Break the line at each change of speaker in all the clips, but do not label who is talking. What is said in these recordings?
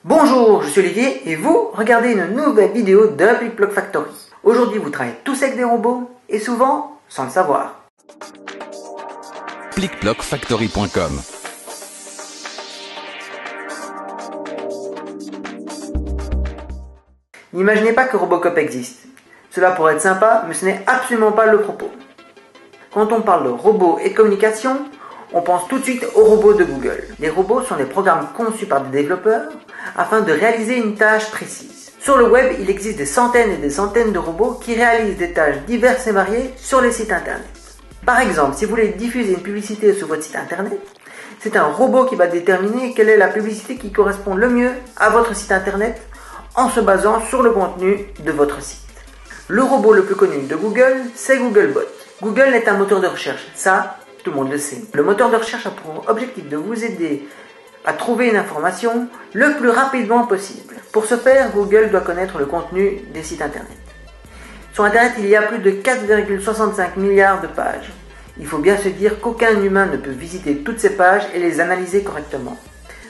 Bonjour, je suis Olivier et vous regardez une nouvelle vidéo de PlickBlock Factory. Aujourd'hui, vous travaillez tous avec des robots et souvent sans le savoir.
PlickBlockFactory.com.
N'imaginez pas que Robocop existe. Cela pourrait être sympa, mais ce n'est absolument pas le propos. Quand on parle de robots et de communication, on pense tout de suite aux robots de Google. Les robots sont des programmes conçus par des développeurs afin de réaliser une tâche précise. Sur le web, il existe des centaines et des centaines de robots qui réalisent des tâches diverses et variées sur les sites internet. Par exemple, si vous voulez diffuser une publicité sur votre site internet, c'est un robot qui va déterminer quelle est la publicité qui correspond le mieux à votre site internet en se basant sur le contenu de votre site. Le robot le plus connu de Google, c'est Googlebot. Google est un moteur de recherche, ça, tout le monde le sait. Le moteur de recherche a pour objectif de vous aider à trouver une information le plus rapidement possible. Pour ce faire, Google doit connaître le contenu des sites internet. Sur internet, il y a plus de 4,65 milliards de pages. Il faut bien se dire qu'aucun humain ne peut visiter toutes ces pages et les analyser correctement.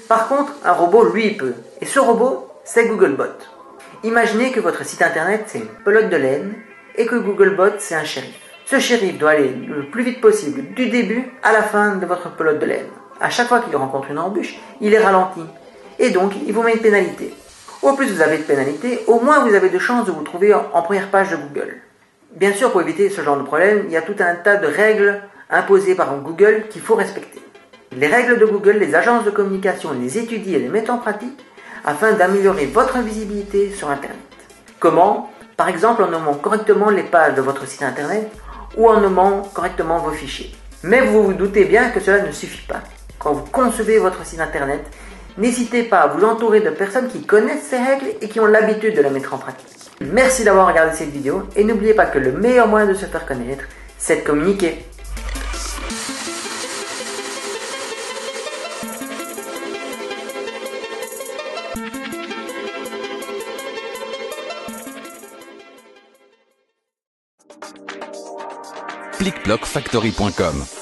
Par contre, un robot, lui, peut. Et ce robot, c'est Googlebot. Imaginez que votre site internet, c'est une pelote de laine et que Googlebot, c'est un shérif. Ce shérif doit aller le plus vite possible du début à la fin de votre pelote de laine. À chaque fois qu'il rencontre une embûche, il est ralenti. Et donc, il vous met une pénalité. Au plus vous avez de pénalité, au moins vous avez de chances de vous trouver en première page de Google. Bien sûr, pour éviter ce genre de problème, il y a tout un tas de règles imposées par Google qu'il faut respecter. Les règles de Google, les agences de communication les étudient et les mettent en pratique afin d'améliorer votre visibilité sur Internet. Comment ? Par exemple en nommant correctement les pages de votre site Internet ou en nommant correctement vos fichiers. Mais vous vous doutez bien que cela ne suffit pas. Quand vous concevez votre site Internet, n'hésitez pas à vous entourer de personnes qui connaissent ces règles et qui ont l'habitude de la mettre en pratique. Merci d'avoir regardé cette vidéo et n'oubliez pas que le meilleur moyen de se faire connaître, c'est de communiquer.
PlickBlockFactory.com.